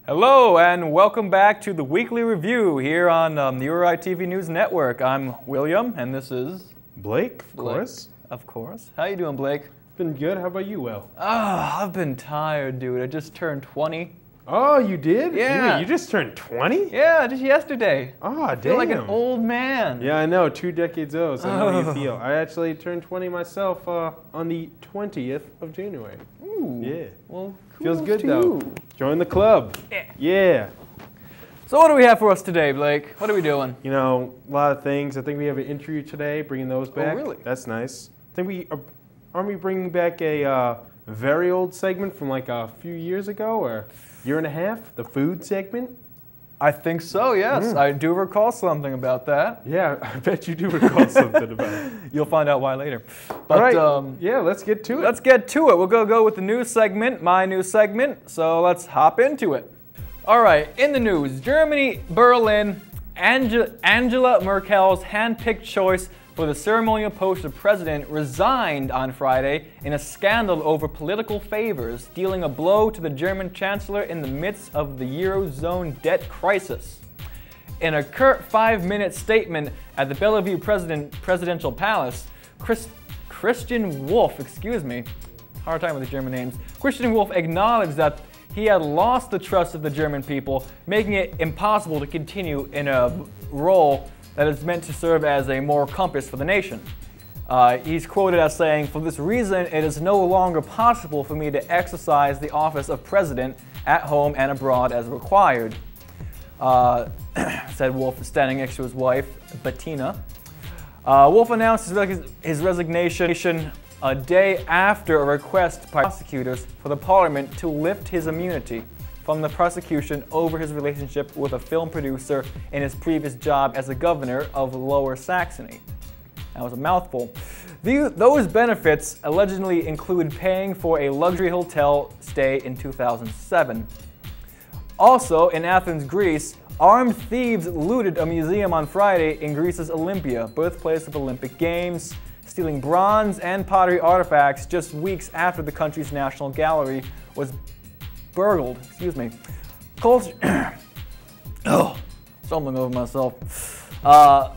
Hello and welcome back to the weekly review here on the URI TV News Network. I'm William and this is Blake, of course. Of course. How you doing, Blake? Been good. How about you, Will? I've been tired, dude. I just turned 20. Oh, you did? Yeah. You just turned 20? Yeah, just yesterday. Oh, I feel like an old man. Yeah, I know. 2 decades old, so I know how you feel. I actually turned 20 myself on the 20th of January. Ooh. Yeah. Well, Feels good, to though. you. Join the club. Yeah. So what do we have for us today, Blake? What are we doing? You know, a lot of things. I think we have an interview today, bringing those back. Oh, really? That's nice. I think aren't we bringing back a very old segment from like a few years ago or year and a half, the food segment? I think so, yes. I do recall something about that. Yeah, I bet you do recall something about it. You'll find out why later. But, all right, yeah, let's get to it. Let's get to it. We're going to go with the news segment, my news segment, so let's hop into it. All right, in the news, Germany, Berlin, Angela Merkel's hand-picked choice for the ceremonial post of president resigned on Friday in a scandal over political favors, dealing a blow to the German chancellor in the midst of the Eurozone debt crisis. In a curt 5-minute statement at the Bellevue Presidential Palace, Christian Wolff, hard time with the German names, Christian Wolff acknowledged that he had lost the trust of the German people, making it impossible to continue in a role that is meant to serve as a moral compass for the nation. He's quoted as saying, "For this reason, it is no longer possible for me to exercise the office of president at home and abroad as required," said Wolff, standing next to his wife, Bettina. Wolff announced his resignation a day after a request by prosecutors for the parliament to lift his immunity from the prosecution over his relationship with a film producer in his previous job as a governor of Lower Saxony. That was a mouthful. Those benefits allegedly include paying for a luxury hotel stay in 2007. Also, in Athens, Greece, armed thieves looted a museum on Friday in Greece's Olympia, birthplace of Olympic Games, stealing bronze and pottery artifacts just weeks after the country's National Gallery was burgled. Stumbling over myself.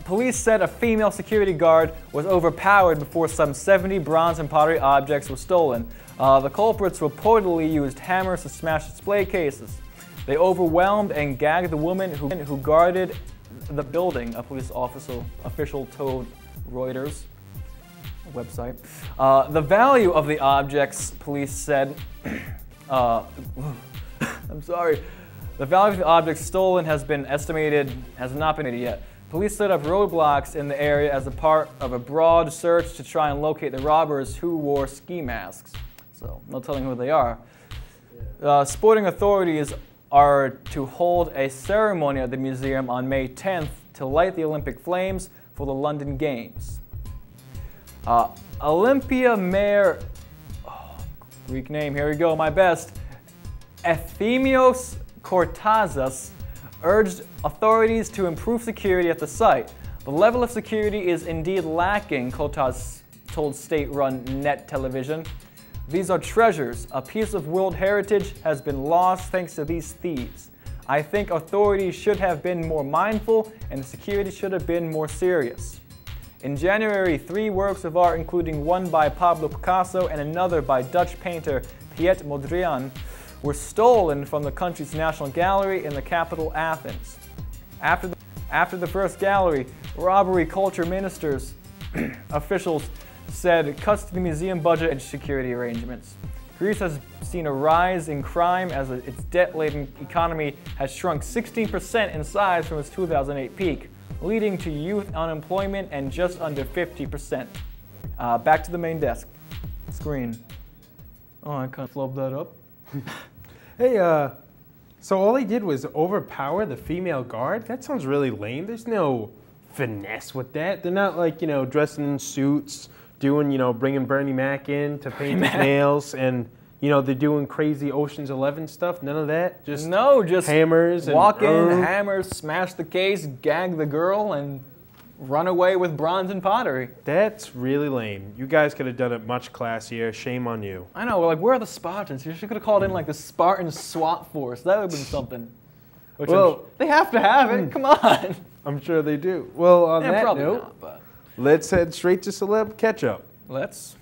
Police said a female security guard was overpowered before some 70 bronze and pottery objects were stolen. The culprits reportedly used hammers to smash display cases. They overwhelmed and gagged the woman who guarded the building, a police official told Reuters website. The value of the objects, police said, I'm sorry. The value of the objects stolen has not been estimated yet. Police set up roadblocks in the area as a part of a broad search to try and locate the robbers who wore ski masks. So, no telling who they are. Sporting authorities are to hold a ceremony at the museum on May 10th to light the Olympic flames for the London Games. Olympia Mayor, Greek name, here we go, my best, Ephemios Kortazas urged authorities to improve security at the site. The level of security is indeed lacking, Kortazas told state-run Net Television. These are treasures. A piece of world heritage has been lost thanks to these thieves. I think authorities should have been more mindful and the security should have been more serious. In January, 3 works of art, including one by Pablo Picasso and another by Dutch painter Piet Mondrian, were stolen from the country's National Gallery in the capital, Athens. After the first gallery robbery, culture ministers officials said cuts to the museum budget and security arrangements. Greece has seen a rise in crime as its debt-laden economy has shrunk 16% in size from its 2008 peak, leading to youth unemployment and just under 50%. Back to the main desk. Screen. Oh, I kind of flubbed that up. Hey, so all he did was overpower the female guard? That sounds really lame. There's no finesse with that. They're not like, dressing in suits, doing, bringing Bernie Mac in to paint his nails, and, they're doing crazy Ocean's 11 stuff. None of that. Just hammers. Walk in, hammers, smash the case, gag the girl, and run away with bronze and pottery. That's really lame. You guys could have done it much classier. Shame on you. I know, like, where are the Spartans? You should have called in, like, the Spartan SWAT force. That would have been something. Which they have to have it. Come on. I'm sure they do. Well, on that probably note, not, but let's head straight to Celeb Ketchup. let's.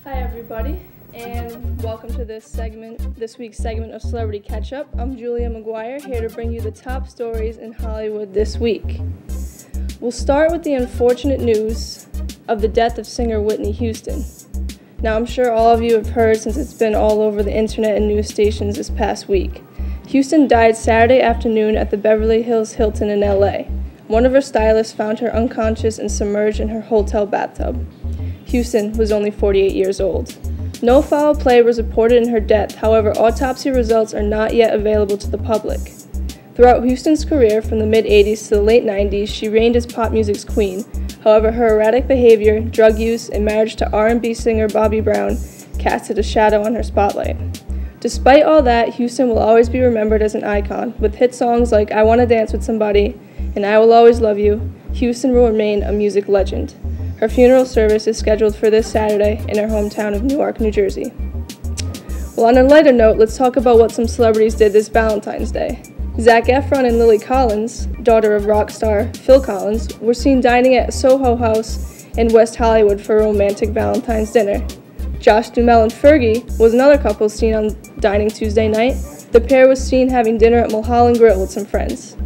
Hi everybody, and welcome to this week's segment of Celebrity Ketchup. I'm Julia McGuire, here to bring you the top stories in Hollywood this week. We'll start with the unfortunate news of the death of singer Whitney Houston. Now, I'm sure all of you have heard since it's been all over the internet and news stations this past week. Houston died Saturday afternoon at the Beverly Hills Hilton in LA. One of her stylists found her unconscious and submerged in her hotel bathtub. Houston was only 48 years old. No foul play was reported in her death, however, autopsy results are not yet available to the public. Throughout Houston's career, from the mid-'80s to the late '90s, she reigned as pop music's queen. However, her erratic behavior, drug use, and marriage to R&B singer Bobby Brown casted a shadow on her spotlight. Despite all that, Houston will always be remembered as an icon, with hit songs like I Wanna Dance with Somebody and I Will Always Love You. Houston will remain a music legend. Her funeral service is scheduled for this Saturday in her hometown of Newark, New Jersey. Well, on a lighter note, let's talk about what some celebrities did this Valentine's Day. Zac Efron and Lily Collins, daughter of rock star Phil Collins, were seen dining at Soho House in West Hollywood for a romantic Valentine's dinner. Josh Duhamel and Fergie was another couple seen on dining Tuesday night. The pair was seen having dinner at Mulholland Grill with some friends.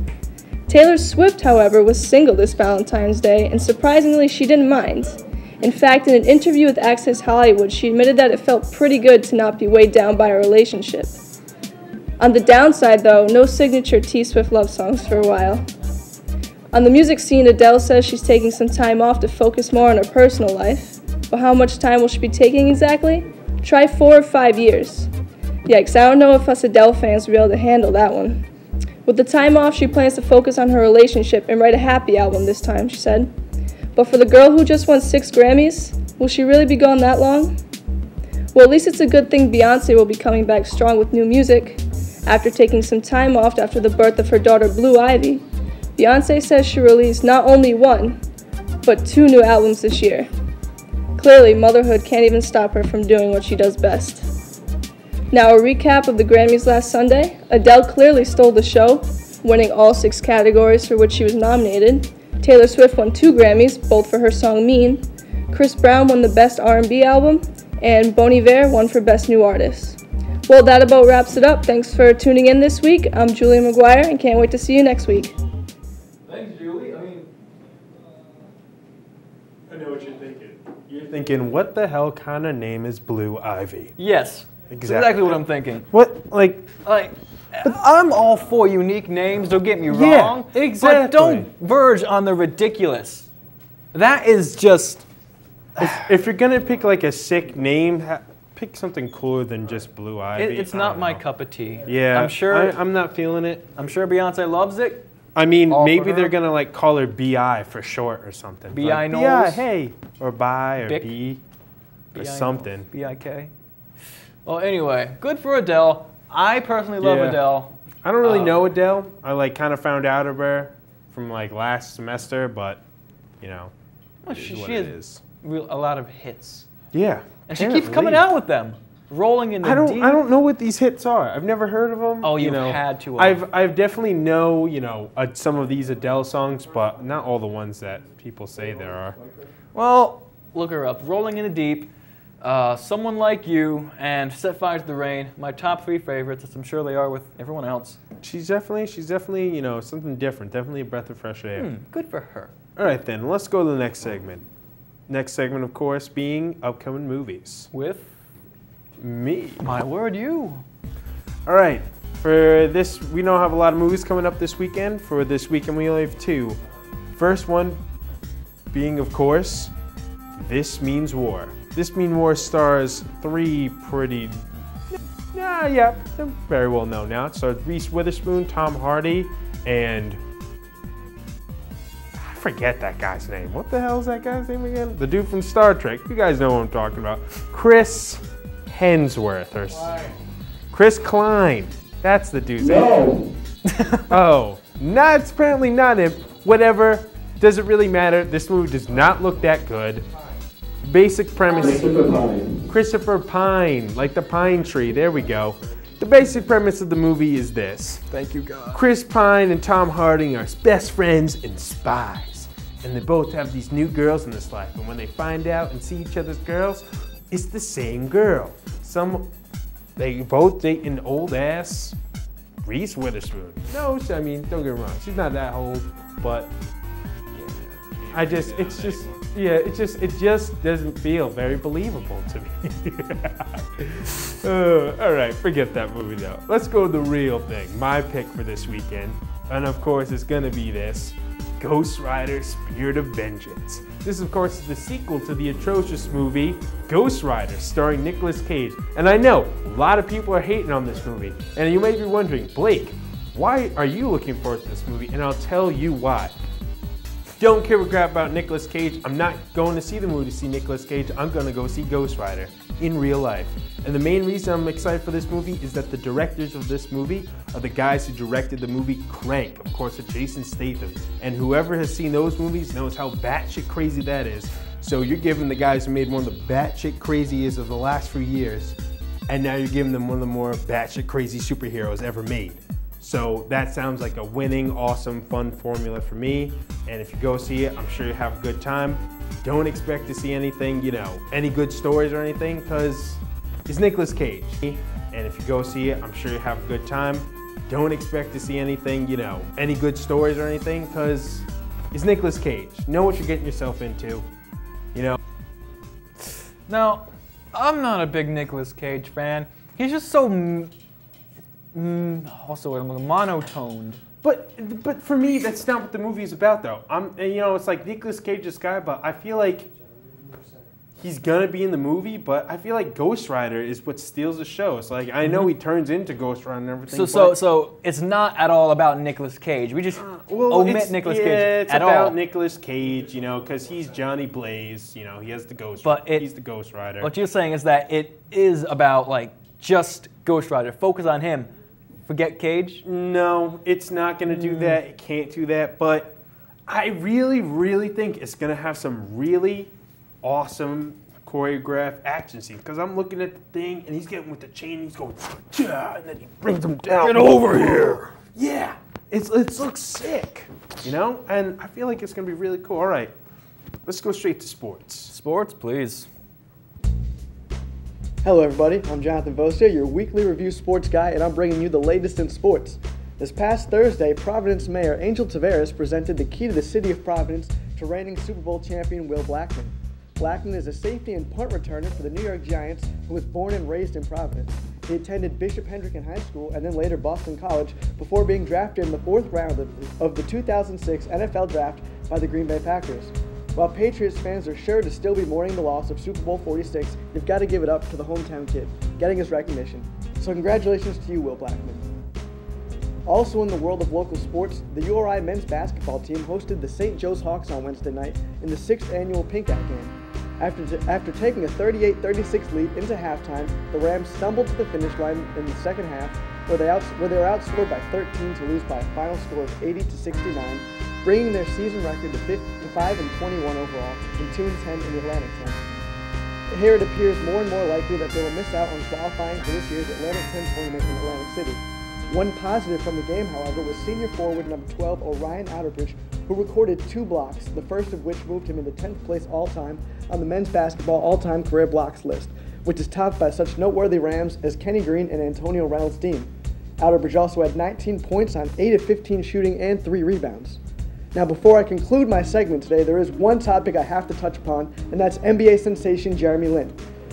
Taylor Swift, however, was single this Valentine's Day, and surprisingly, she didn't mind. In fact, in an interview with Access Hollywood, she admitted that it felt pretty good to not be weighed down by a relationship. On the downside, though, no signature T-Swift love songs for a while. On the music scene, Adele says she's taking some time off to focus more on her personal life. But how much time will she be taking exactly? Try 4 or 5 years. Yikes, I don't know if us Adele fans will be able to handle that one. With the time off, she plans to focus on her relationship and write a happy album this time, she said. But for the girl who just won 6 Grammys, will she really be gone that long? Well, at least it's a good thing Beyonce will be coming back strong with new music. After taking some time off after the birth of her daughter Blue Ivy, Beyonce says she released not only 1, but 2 new albums this year. Clearly, motherhood can't even stop her from doing what she does best. Now, a recap of the Grammys last Sunday. Adele clearly stole the show, winning all 6 categories for which she was nominated. Taylor Swift won 2 Grammys, both for her song Mean. Chris Brown won the Best R&B Album, and Bon Iver won for Best New Artist. Well, that about wraps it up. Thanks for tuning in this week. I'm Julia McGuire, and can't wait to see you next week. Thanks, Julie. I know what you're thinking. You're thinking, what the hell kind of name is Blue Ivy? Yes. Exactly what I'm thinking. What, like, I'm all for unique names, don't get me wrong. Yeah, exactly. But don't verge on the ridiculous. That is just... If you're going to pick, like, a sick name, pick something cooler than just Blue Ivy. It's not my cup of tea. Yeah, I'm sure. I'm not feeling it. I'm sure Beyonce loves it. I mean, maybe they're going to, like, call her B.I. for short or something. B.I. Knowles? Yeah, hey. Or Bi or Bic? B. Or something. B.I.K. Well, anyway, good for Adele. I personally love Adele. I don't really know Adele. I, like, kind of found out of her from, like, last semester, but, you know, she has a lot of hits. Yeah. And she keeps coming out with them. Rolling in the deep. I don't know what these hits are. I've never heard of them. Oh, you've had to. I've definitely know, some of these Adele songs, but not all the ones that people say there are. Well, look her up. Rolling in the Deep, Someone Like You, and Set Fire to the Rain. My top 3 favorites, as I'm sure they are with everyone else. She's definitely, something different. Definitely a breath of fresh air. Good for her. All right, then. Let's go to the next segment. Next segment, of course, being upcoming movies. With me. My word, you. All right. For this, we don't have a lot of movies coming up this weekend. For this weekend, we only have 2. First one being, of course, This Means War. This Means War stars 3 pretty... very well known now. It stars Reese Witherspoon, Tom Hardy, and... I forget that guy's name. What the hell is that guy's name again? The dude from Star Trek. You guys know what I'm talking about. Chris Hemsworth. Chris Klein. That's the dude's name. Oh, it's apparently not him. Whatever. Does it really matter? This movie does not look that good. Basic premise. Christopher Pine, like the pine tree. There we go. The basic premise of the movie is this. Thank you, God. Chris Pine and Tom Hardy are best friends and spies. And they both have these new girls in this life. And when they find out and see each other's girls, it's the same girl. They both date an old ass Reese Witherspoon. No, I mean, don't get me wrong. She's not that old, but yeah. It just doesn't feel very believable to me. All right, forget that movie though. Let's go to the real thing. My pick for this weekend, and of course it's gonna be this Ghost Rider: Spirit of Vengeance. This, of course, is the sequel to the atrocious movie Ghost Rider, starring Nicolas Cage. And I know a lot of people are hating on this movie, and you may be wondering, Blake, why are you looking forward to this movie? And I'll tell you why. Don't care a crap about Nicolas Cage. I'm not going to see the movie to see Nicolas Cage. I'm going to go see Ghost Rider in real life. And the main reason I'm excited for this movie is that the directors of this movie are the guys who directed the movie Crank, of course, with Jason Statham. And whoever has seen those movies knows how batshit crazy that is. So you're giving the guys who made one of the batshit craziest of the last few years, and now you're giving them one of the more batshit crazy superheroes ever made. So that sounds like a winning, awesome, fun formula for me. And if you go see it, I'm sure you'll have a good time. Don't expect to see anything, any good stories or anything, because it's Nicolas Cage. And if you go see it, I'm sure you'll have a good time. Don't expect to see anything, any good stories or anything, because it's Nicolas Cage. Know what you're getting yourself into, Now, I'm not a big Nicolas Cage fan. He's just so monotoned. But for me, that's not what the movie is about, though. It's like Nicolas Cage's guy, but I feel like he's gonna be in the movie. But I feel like Ghost Rider is what steals the show. It's like I know he turns into Ghost Rider and everything. So it's not at all about Nicolas Cage. We just omit Nicolas Cage at all. It's about Nicolas Cage, because he's Johnny Blaze. He has the Ghost. He's the Ghost Rider. What you're saying is that it is about just Ghost Rider. Focus on him. Forget Cage? No, it's not going to do that. It can't do that. But I really, really think it's going to have some really awesome choreographed action scenes. Because I'm looking at the thing, and he's getting with the chain, he's going, yeah, and then he brings him down. Get over here! Yeah, it looks sick, And I feel like it's going to be really cool. All right, let's go straight to sports. Sports, please. Hello everybody, I'm Jonathan Vosia, your weekly review sports guy, and I'm bringing you the latest in sports. This past Thursday, Providence Mayor Angel Taveras presented the key to the city of Providence to reigning Super Bowl champion Will Blackman. Blackman is a safety and punt returner for the New York Giants who was born and raised in Providence. He attended Bishop Hendricken High School and then later Boston College before being drafted in the 4th round of the 2006 NFL Draft by the Green Bay Packers. While Patriots fans are sure to still be mourning the loss of Super Bowl 46, you've got to give it up to the hometown kid, getting his recognition. So congratulations to you, Will Blackman. Also in the world of local sports, the URI men's basketball team hosted the St. Joe's Hawks on Wednesday night in the 6th annual Pink Out game. After taking a 38-36 lead into halftime, the Rams stumbled to the finish line in the second half, where they were outscored by 13 to lose by a final score of 80-69, bringing their season record to 5-21 overall and 2-10 in the Atlantic 10. Here it appears more and more likely that they will miss out on qualifying for this year's Atlantic 10 tournament in Atlantic City. One positive from the game, however, was senior forward number 12 Orion Outerbridge, who recorded 2 blocks, the first of which moved him into 10th place all-time on the men's basketball all-time career blocks list, which is topped by such noteworthy Rams as Kenny Green and Antonio Reynolds-Dean. Outerbridge also had 19 points on 8 of 15 shooting and 3 rebounds. Now, before I conclude my segment today, there is one topic I have to touch upon, and that's NBA sensation Jeremy Lin.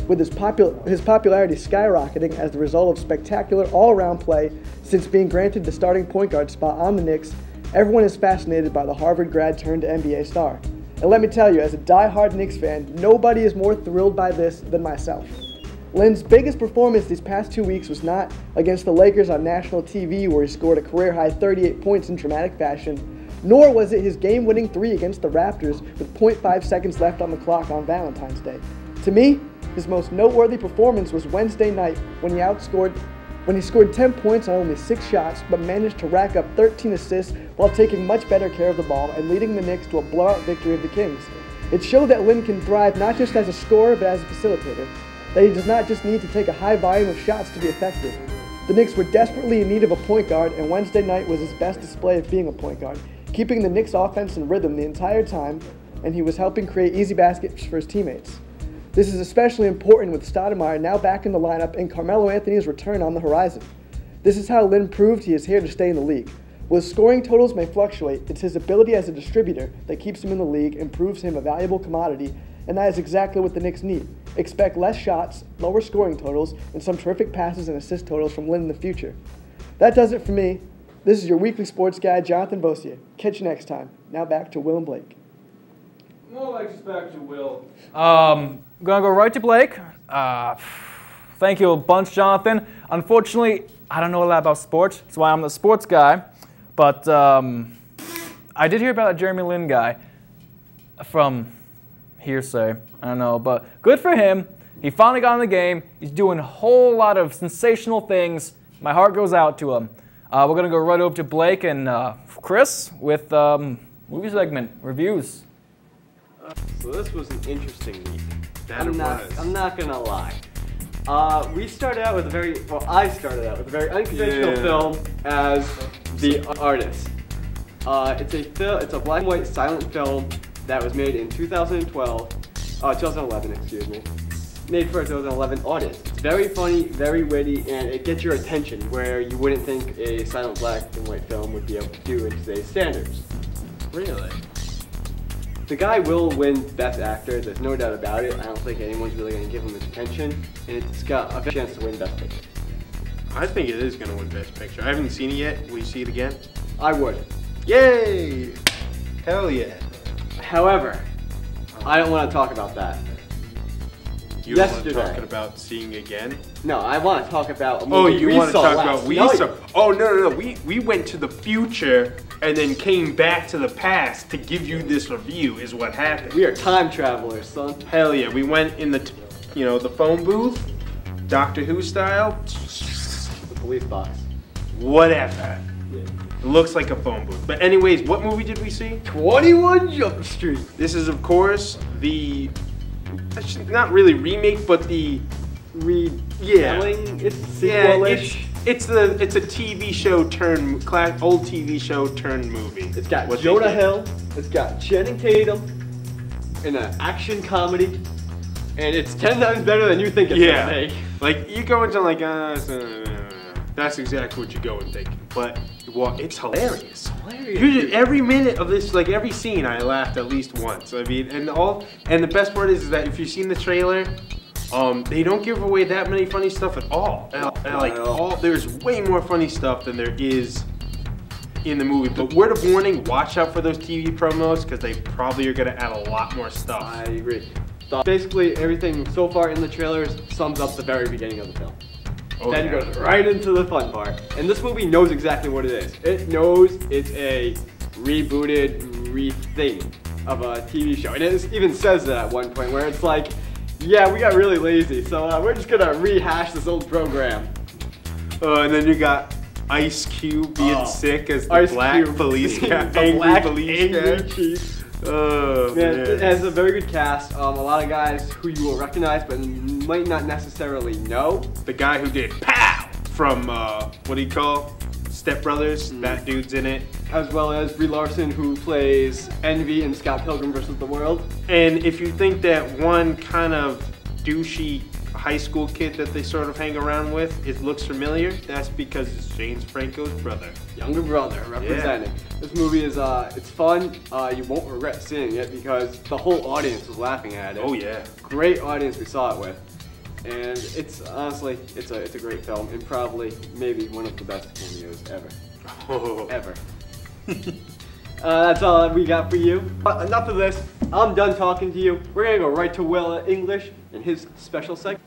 With his popularity skyrocketing as the result of spectacular all-around play since being granted the starting point guard spot on the Knicks, everyone is fascinated by the Harvard grad turned NBA star. And let me tell you, as a die-hard Knicks fan, nobody is more thrilled by this than myself. Lin's biggest performance these past 2 weeks was not against the Lakers on national TV, where he scored a career-high 38 points in dramatic fashion, nor was it his game-winning 3 against the Raptors with 0.5 seconds left on the clock on Valentine's Day. To me, his most noteworthy performance was Wednesday night when he outscored when he scored 10 points on only 6 shots, but managed to rack up 13 assists while taking much better care of the ball and leading the Knicks to a blowout victory of the Kings. It showed that Lin can thrive not just as a scorer, but as a facilitator, that he does not just need to take a high volume of shots to be effective. The Knicks were desperately in need of a point guard, and Wednesday night was his best display of being a point guard, keeping the Knicks offense in rhythm the entire time, and he was helping create easy baskets for his teammates. This is especially important with Stoudemire now back in the lineup and Carmelo Anthony's return on the horizon. This is how Lin proved he is here to stay in the league. While his scoring totals may fluctuate, it's his ability as a distributor that keeps him in the league and proves him a valuable commodity, and that is exactly what the Knicks need. Expect less shots, lower scoring totals, and some terrific passes and assist totals from Lin in the future. That does it for me. This is your weekly sports guy, Jonathan Vosier. Catch you next time. Now back to Will and Blake. More like just back to Will. I'm gonna go right to Blake. Thank you a bunch, Jonathan. Unfortunately, I don't know a lot about sports. That's why I'm the sports guy. But I did hear about a Jeremy Lin guy from hearsay. I don't know, but good for him. He finally got in the game. He's doing a whole lot of sensational things. My heart goes out to him. We're gonna go right over to Blake and Chris with movie segment reviews. So this was an interesting week. I'm not gonna lie. I started out with a very unconventional film as the artist. It's a black and white silent film that was made in 2011, excuse me. Made for a 2011 audience. It's very funny, very witty, and it gets your attention where you wouldn't think a silent black and white film would be able to do in today's standards. Really? The guy will win Best Actor, there's no doubt about it. I don't think anyone's really going to give him his attention, and it's got a chance to win Best Picture. I think it is going to win Best Picture. I haven't seen it yet. Will you see it again? I would. Yay! Hell yeah. However, I don't want to talk about that. You want to talk about seeing again? No, I want to talk about a movie you want to talk about we saw? Oh, no. We went to the future and then came back to the past to give you this review is what happened. We are time travelers, son. Hell yeah. We went in the, the phone booth, Doctor Who style. The police box. Whatever. Yeah. It looks like a phone booth. But anyways, what movie did we see? 21 Jump Street. This is, of course, the... not really remake, but the retelling. It's sequel-ish. It's a TV show turned old TV show turned movie. It's got Jonah Hill. It's got Channing Tatum in an action comedy, and it's 10 times better than you think it's gonna make. Like you go into like that's exactly what you go and think, but it's hilarious. Every minute of this, like every scene, I laughed at least once. I mean, and the best part is that if you've seen the trailer, they don't give away that many funny stuff at all. There's way more funny stuff than there is in the movie. But word of warning: watch out for those TV promos because they probably are gonna add a lot more stuff. I agree. So basically, everything so far in the trailers sums up the very beginning of the film. Then goes right into the fun part. And this movie knows exactly what it is. It knows it's a rebooted rethink of a TV show. And it even says that at one point where it's like, yeah, we got really lazy, so we're just gonna rehash this old program. And then you got Ice Cube being sick as the black police guy. Angry police guy. Chief. Man, it has a very good cast. A lot of guys who you will recognize, but might not necessarily know. The guy who did POW from what do you call Step Brothers? That dude's in it. As well as Brie Larson, who plays Envy in Scott Pilgrim vs. the World. And if you think that one kind of douchey high school kid that they sort of hang around with, it looks familiar, that's because it's James Franco's brother. Younger brother, representing. Yeah. This movie is, it's fun. You won't regret seeing it because the whole audience was laughing at it. Oh yeah. Great audience we saw it with. And it's, honestly, it's a great film and probably, maybe one of the best cameos ever. Oh. Ever. That's all we got for you. But enough of this. I'm done talking to you. We're gonna go right to Will English and his special segment.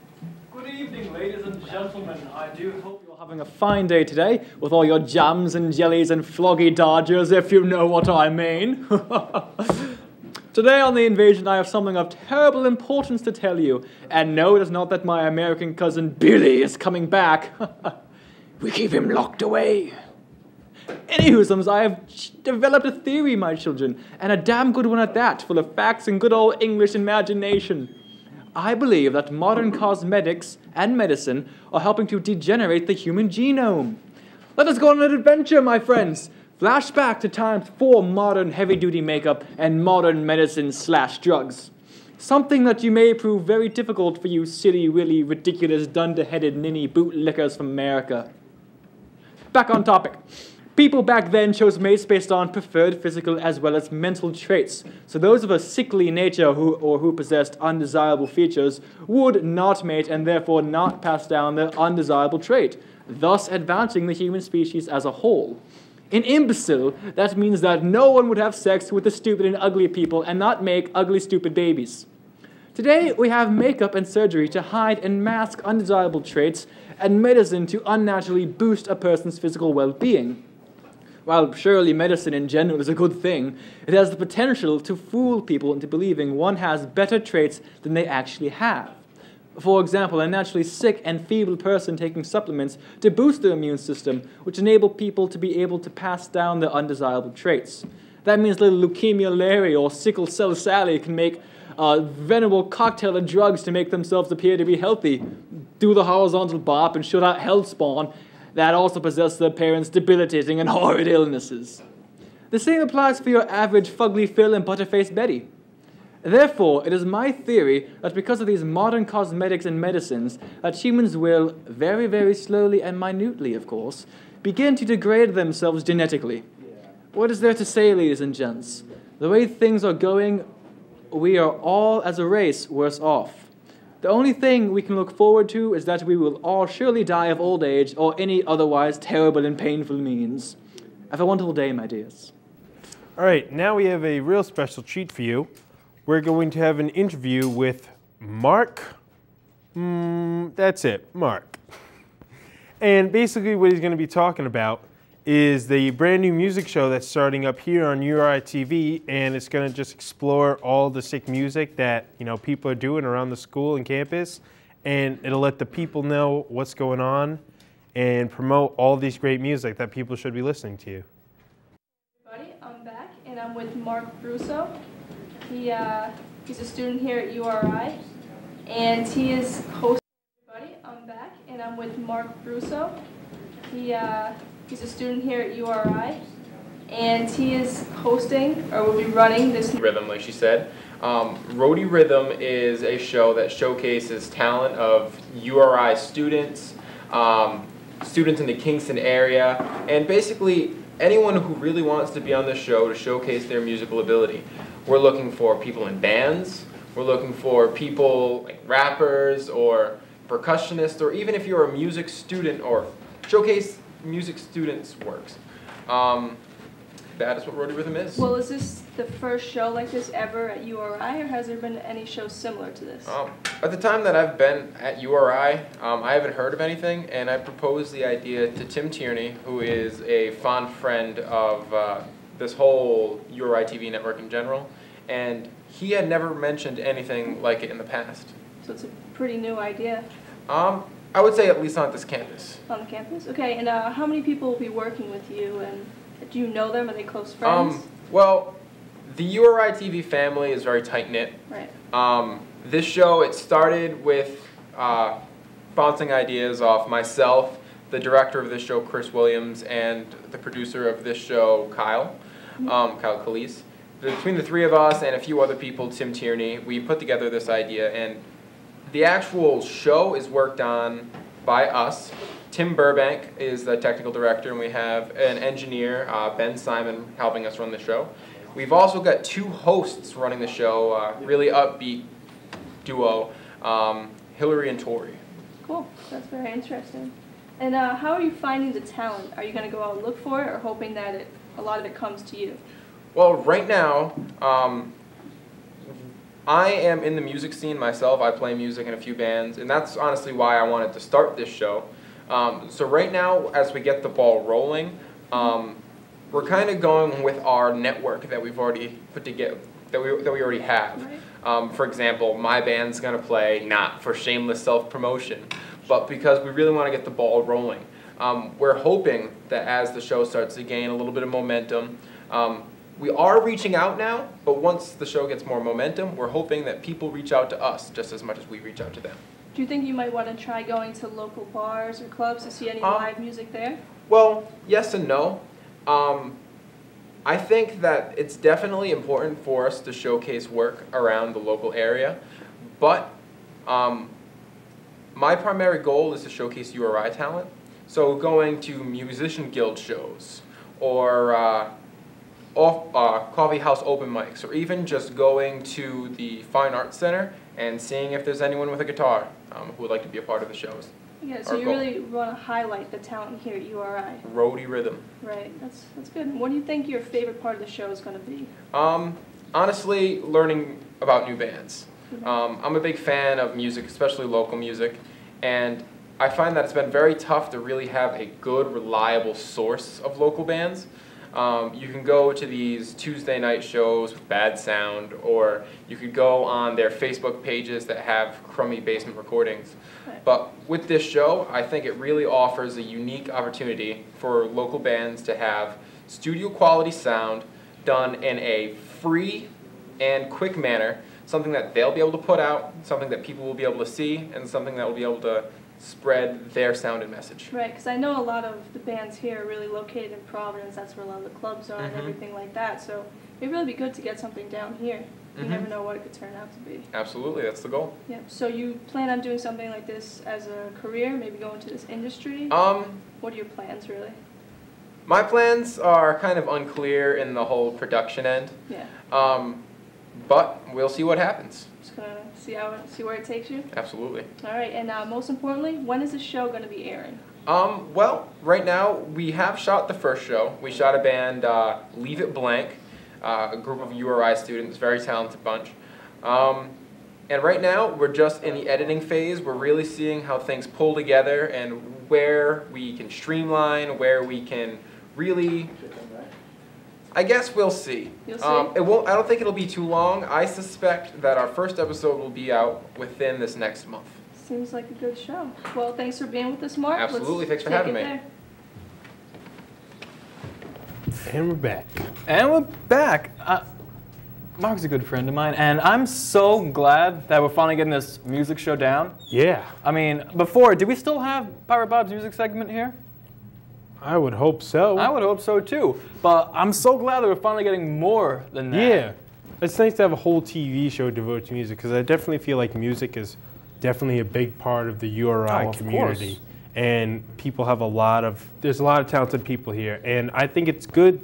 Good evening, ladies and gentlemen. I do hope you're having a fine day today with all your jams and jellies and floggy dodgers, if you know what I mean. Today on The Invasion, I have something of terrible importance to tell you. And no, it is not that my American cousin Billy is coming back. We keep him locked away. Anywho, I have developed a theory, my children, and a damn good one at that, full of facts and good old English imagination. I believe that modern cosmetics and medicine are helping to degenerate the human genome. Let us go on an adventure, my friends. Flashback to times before modern heavy-duty makeup and modern medicine/drugs. Something that you may prove very difficult for you silly, willy, ridiculous, dunder-headed, ninny bootlickers from America. Back on topic. People back then chose mates based on preferred physical as well as mental traits. So those of a sickly nature who possessed undesirable features would not mate and therefore not pass down their undesirable trait, thus advancing the human species as a whole. An imbecile, that means that no one would have sex with the stupid and ugly people and not make ugly, stupid babies. Today, we have makeup and surgery to hide and mask undesirable traits and medicine to unnaturally boost a person's physical well-being. While surely medicine in general is a good thing, it has the potential to fool people into believing one has better traits than they actually have. For example, a naturally sick and feeble person taking supplements to boost their immune system, which enable people to be able to pass down their undesirable traits. That means little leukemia Larry or sickle cell Sally can make a venerable cocktail of drugs to make themselves appear to be healthy, do the horizontal bop and shoot out hell spawn that also possess their parents' debilitating and horrid illnesses. The same applies for your average fugly Phil and butterface Betty. Therefore, it is my theory that because of these modern cosmetics and medicines, that humans will, very, very slowly and minutely, of course, begin to degrade themselves genetically. What is there to say, ladies and gents? The way things are going, we are all, as a race, worse off. The only thing we can look forward to is that we will all surely die of old age or any otherwise terrible and painful means. Have a wonderful day, my dears. All right, now we have a real special treat for you. We're going to have an interview with Mark. That's it, Mark. And basically what he's going to be talking about is the brand new music show that's starting up here on URI TV, and it's going to just explore all the sick music that people are doing around the school and campus, and it'll let the people know what's going on and promote all these great music that people should be listening to. Everybody, I'm back, and I'm with Mark Russo. He's a student here at URI, and he is hosting. Everybody, I'm back, and I'm with Mark Russo. He's a student here at URI, and he is hosting, or will be running this Rhythm, like she said. Roadie Rhythm is a show that showcases talent of URI students, students in the Kingston area, and basically anyone who really wants to be on the show to showcase their musical ability. We're looking for people in bands, we're looking for people like rappers or percussionists, or even if you're a music student or showcase music students' works. That is what Roadie Rhythm is. Well, is this the first show like this ever at URI, or has there been any shows similar to this? At the time that I've been at URI, I haven't heard of anything, and I proposed the idea to Tim Tierney, who is a fond friend of this whole URI TV network in general, and he had never mentioned anything like it in the past. So it's a pretty new idea. I would say at least on this campus. On the campus? Okay, and how many people will be working with you, and do you know them? Are they close friends? Well, the URI TV family is very tight-knit. Right. This show, it started with bouncing ideas off myself, the director of this show, Chris Williams, and the producer of this show, Kyle Calise. Between the three of us and a few other people, Tim Tierney, we put together this idea, and the actual show is worked on by us. Tim Burbank is the technical director, and we have an engineer, Ben Simon, helping us run the show. We've also got two hosts running the show, really upbeat duo, Hillary and Tori. Cool. That's very interesting. And how are you finding the talent? Are you going to go out and look for it, or hoping that a lot of it comes to you? Well, right now, I am in the music scene myself. I play music in a few bands, and that's honestly why I wanted to start this show. So right now, as we get the ball rolling, we're kind of going with our network that we've already put together, that we already have. Right. For example, my band's going to play not for shameless self-promotion, but because we really want to get the ball rolling. We're hoping that as the show starts to gain a little bit of momentum, we are reaching out now, but once the show gets more momentum, we're hoping that people reach out to us just as much as we reach out to them. Do you think you might want to try going to local bars or clubs to see any live music there? Well, yes and no. I think that it's definitely important for us to showcase work around the local area, but my primary goal is to showcase URI talent. So going to musician guild shows, or coffee house open mics, or even just going to the Fine Arts Center and seeing if there's anyone with a guitar who would like to be a part of the shows. Yeah, so you really want to highlight the talent here at URI. Roadie rhythm. Right, that's good. What do you think your favorite part of the show is going to be? Honestly, learning about new bands. I'm a big fan of music, especially local music, and I find that it's been very tough to really have a good, reliable source of local bands. You can go to these Tuesday night shows with bad sound, or you could go on their Facebook pages that have crummy basement recordings. Right. But with this show, I think it really offers a unique opportunity for local bands to have studio quality sound done in a free and quick manner, something that they'll be able to put out, something that people will be able to see, and something that will be able to spread their sound and message. Right, because I know a lot of the bands here are really located in Providence. That's where a lot of the clubs are and everything like that. So it'd really be good to get something down here. You never know what it could turn out to be. Absolutely, that's the goal. Yeah. So you plan on doing something like this as a career, maybe go into this industry? What are your plans, really? My plans are kind of unclear in the whole production end. Yeah. But we'll see what happens. Just gonna see where it takes you. Absolutely. All right, and most importantly, when is the show going to be airing? Well, right now we have shot the first show. We shot a band, Leave It Blank, a group of URI students, very talented bunch. And right now we're just in the editing phase. We're really seeing how things pull together and where we can streamline, where we can really. I guess we'll see. You'll see? I don't think it'll be too long. I suspect that our first episode will be out within this next month. Seems like a good show. Well, thanks for being with us, Mark. Absolutely. Thanks for Take having it me. there. And we're back. And we're back. Mark's a good friend of mine, and I'm so glad that we're finally getting this music show down. Yeah. I mean, before, do we still have Pirate Bob's music segment here? I would hope so. I would hope so too. But I'm so glad that we're finally getting more than that. Yeah. It's nice to have a whole TV show devoted to music, because I definitely feel like music is definitely a big part of the URI community. Course. And people have there's a lot of talented people here. And I think it's good,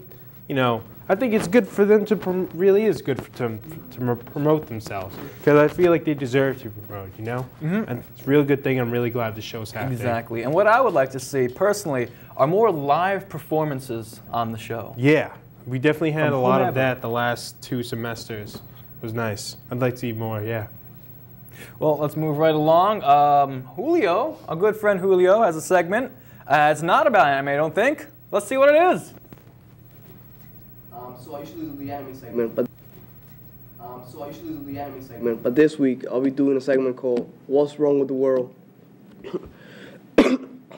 I think it's good for them to, really is good for them to promote themselves. Because I feel like they deserve to be promoted, And it's a real good thing. I'm really glad the show's happening. Exactly. And what I would like to see, personally, are more live performances on the show. Yeah. We definitely had From a lot whomever. of that the last 2 semesters. It was nice. I'd like to see more, yeah. Well, let's move right along. Julio, a good friend Julio, has a segment. It's not about anime, I don't think. Let's see what it is. So I usually do the anime segment, but this week I'll be doing a segment called "What's Wrong with the World."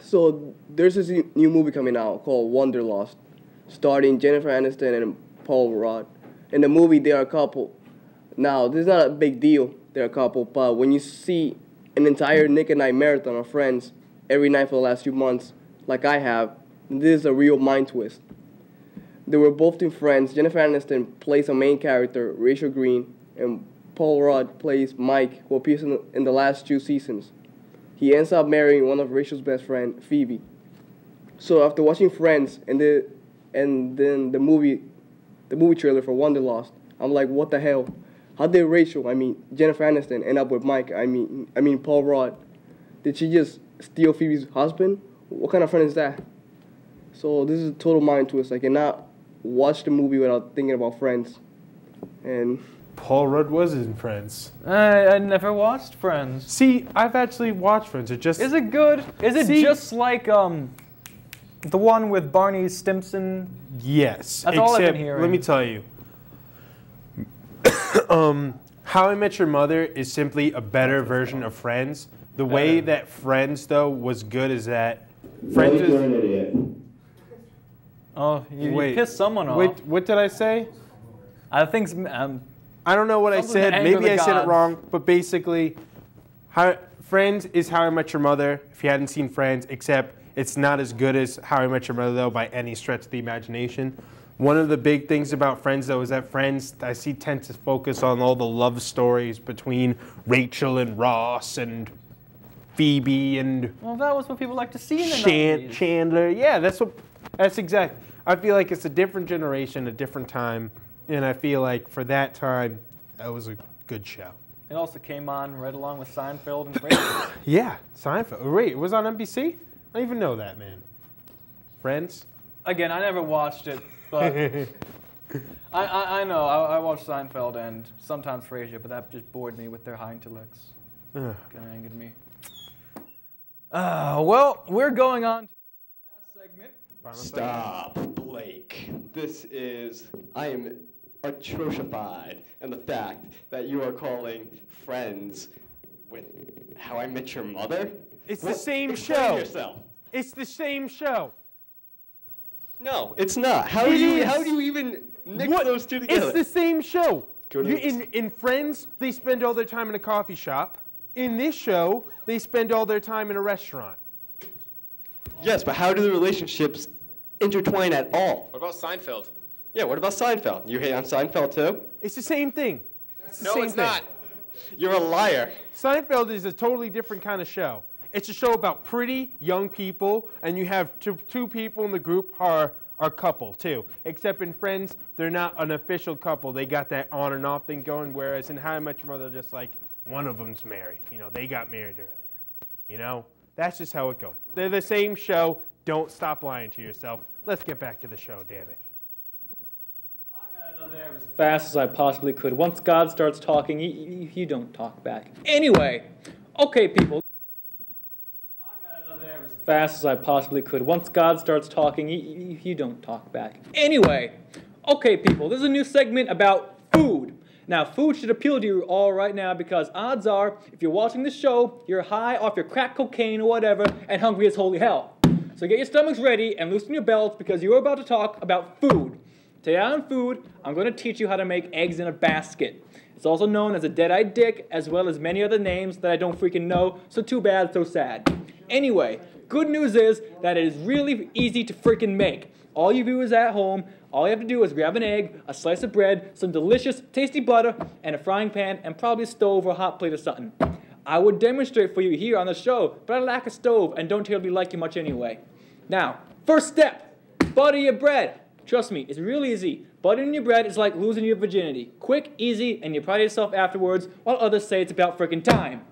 So there's this new movie coming out called Wanderlust, starring Jennifer Aniston and Paul Rudd. In the movie, they are a couple. Now, this is not a big deal, they're a couple, but when you see an entire Nick and Night marathon of Friends every night for the last few months, like I have, this is a real mind twist. They were both in Friends. Jennifer Aniston plays a main character, Rachel Green, and Paul Rudd plays Mike, who appears in the last 2 seasons. He ends up marrying one of Rachel's best friend, Phoebe. So after watching Friends and then the movie trailer for Wanderlust, I'm like, what the hell? How did Jennifer Aniston end up with Mike? I mean Paul Rudd. Did she just steal Phoebe's husband? What kind of friend is that? So this is a total mind twist. I cannot watch the movie without thinking about Friends. And Paul Rudd was in Friends. I never watched Friends. See, I've actually watched Friends. Is it good? Is it just like the one with Barney Stinson? Yes. That's all I've been hearing. Let me tell you. How I Met Your Mother is simply a better version of Friends. The way that Friends, though, was good is that Friends You're an is... idiot. Oh, you Wait, pissed someone off. what did I say? I think I don't know what I Something to said. anger Maybe the I said it gods. wrong, but basically, Friends is How I Met Your Mother, if you hadn't seen Friends, except it's not as good as How I Met Your Mother, though, by any stretch of the imagination. One of the big things about Friends, though, is that Friends, I see, tend to focus on all the love stories between Rachel and Ross and Phoebe and well, that was what people like to see in the 90s. Chandler. Yeah, that's exact. I feel like it's a different generation, a different time, and I feel like for that time, that was a good show. It also came on right along with Seinfeld and Frasier. Yeah, Seinfeld. Wait, it was on NBC? I don't even know that, man. Friends? Again, I never watched it, but I know. I watched Seinfeld and sometimes Frasier, but that just bored me with their high intellects. Ugh. Kind of angered me. Well, we're going on to the last segment. Stop, Blake. I am atrocified in the fact that you are calling Friends with How I Met Your Mother? It's the same Explain show. yourself. It's the same show. No, it's not. How It do you is. even mix those two together? It's the same show. Go to In Friends, they spend all their time in a coffee shop. In this show, they spend all their time in a restaurant. Yes, but how do the relationships intertwine at all? What about Seinfeld? Yeah, what about Seinfeld? You hate on Seinfeld too? It's the same thing. It's the No, same it's thing. not. You're a liar. Seinfeld is a totally different kind of show. It's a show about pretty young people, and you have two people in the group are a couple too. Except in Friends, they're not an official couple. They got that on and off thing going. Whereas in How I Met Your Mother, just like one of them's married. You know, they got married earlier. You know, that's just how it goes. They're the same show. Don't stop lying to yourself. Let's get back to the show, damn it. I got out of there as fast as I possibly could. Once God starts talking, you don't talk back. Anyway, okay, people. I got out of there as fast as I possibly could. Once God starts talking, you don't talk back. Anyway, okay, people. This is a new segment about food. Now, food should appeal to you all right now because odds are, if you're watching this show, you're high off your crack cocaine or whatever and hungry as holy hell. So get your stomachs ready and loosen your belts because you're about to talk about food. Today on Food, I'm going to teach you how to make eggs in a basket. It's also known as a dead-eyed dick, as well as many other names that I don't freaking know, so too bad, so sad. Anyway, good news is that it is really easy to freaking make. All you viewers at home, all you have to do is grab an egg, a slice of bread, some delicious, tasty butter, and a frying pan, and probably a stove or a hot plate or something. I would demonstrate for you here on the show, but I lack a stove and don't terribly like you much anyway. Now, first step, butter your bread. Trust me, it's real easy. Buttering your bread is like losing your virginity. Quick, easy, and you're proud of yourself afterwards, while others say it's about frickin' time.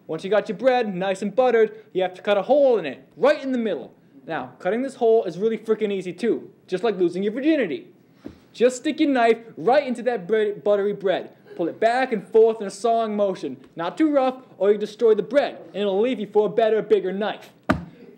Once you got your bread nice and buttered, you have to cut a hole in it, right in the middle. Now, cutting this hole is really frickin' easy too, just like losing your virginity. Just stick your knife right into that buttery bread. Pull it back and forth in a sawing motion. Not too rough, or you destroy the bread, and it'll leave you for a better, bigger knife.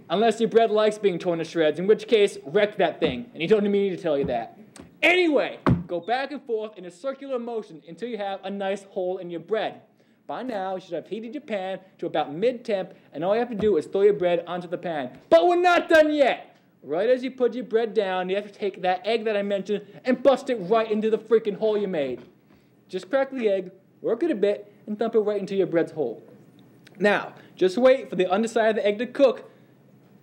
Unless your bread likes being torn to shreds, in which case, wreck that thing, and you don't need me to tell you that. Anyway, go back and forth in a circular motion until you have a nice hole in your bread. By now, you should have heated your pan to about mid-temp, and all you have to do is throw your bread onto the pan. But we're not done yet! Right as you put your bread down, you have to take that egg that I mentioned and bust it right into the freaking hole you made. Just crack the egg, work it a bit, and dump it right into your bread's hole. Now, just wait for the underside of the egg to cook,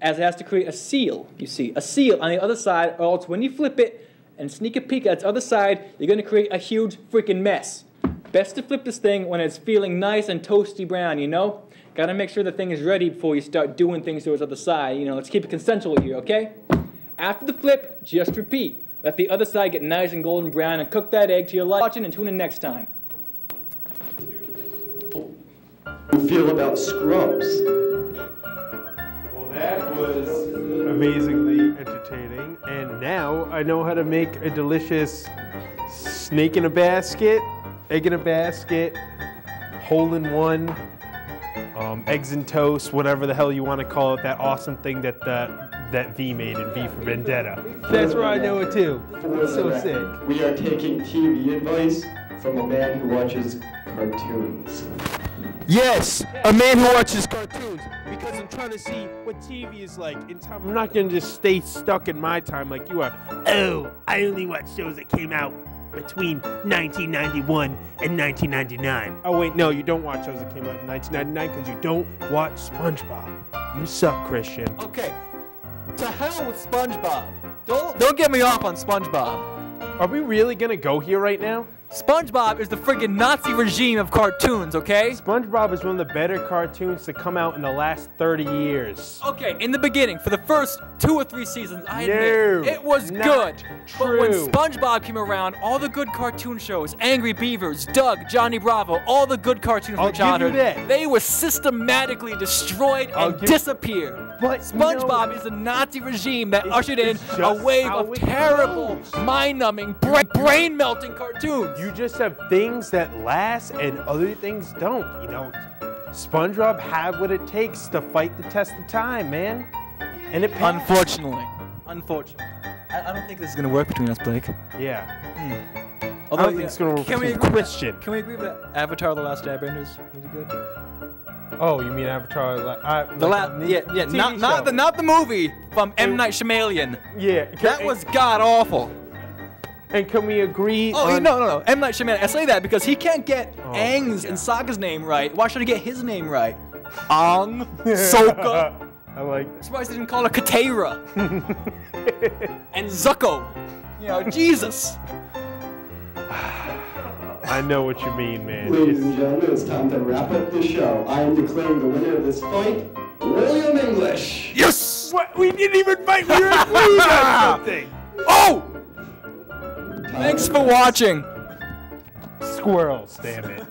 as it has to create a seal, you see. A seal on the other side, or else when you flip it and sneak a peek at its other side, you're going to create a huge freaking mess. Best to flip this thing when it's feeling nice and toasty brown, you know? Gotta make sure the thing is ready before you start doing things to its other side. You know, let's keep it consensual here, okay? After the flip, just repeat. Let the other side get nice and golden brown and cook that egg to your liking and tune in next time. You feel about scrubs? Well, that was amazingly entertaining. And now I know how to make a delicious snake in a basket, egg in a basket, hole in one, eggs and toast, whatever the hell you want to call it, that awesome thing that V made in V for Vendetta. That's where I know it too. It's so sick. We are taking TV advice from a man who watches cartoons. Yes, a man who watches cartoons. Because I'm trying to see what TV is like in time. I'm not going to just stay stuck in my time like you are. Oh, I only watch shows that came out between 1991 and 1999. Oh, wait, no, you don't watch shows that came out in 1999 because you don't watch SpongeBob. You suck, Christian. Okay, to hell with SpongeBob. Don't get me off on SpongeBob. Are we really going to go here right now? SpongeBob is the friggin' Nazi regime of cartoons, okay? SpongeBob is one of the better cartoons to come out in the last 30 years. Okay, in the beginning, for the first 2 or 3 seasons, I admit, it was good. True. But when SpongeBob came around, all the good cartoon shows, Angry Beavers, Doug, Johnny Bravo, all the good cartoons from childhood, they were systematically destroyed and disappeared. But SpongeBob is a Nazi regime that ushered in a wave of terrible, mind-numbing, brain-melting cartoons. You just have things that last and other things don't. You know, SpongeBob had what it takes to fight the test of time, man. And it passed. Unfortunately. I don't think this is going to work between us, Blake. Yeah. Although, I don't think it's going to work between Christian. Can we agree that Avatar: The Last Airbender is really good? Oh, you mean Avatar? Not the movie from M. Night Shyamalan. Yeah. That was god awful. And can we agree? No. M. Night Shyamalan. I say that because he can't get Aang's and Sokka's name right. Why should he get his name right? Aang, Sokka. I like. I'm surprised they didn't call her Katera. And Zuko. You know, Jesus. I know what you mean, man. Ladies and gentlemen, it's time to wrap up the show. I am declaring the winner of this fight, William English. Yes! What? We didn't even fight. We were agreeing on something. Oh! Thanks for watching. Squirrels, damn it.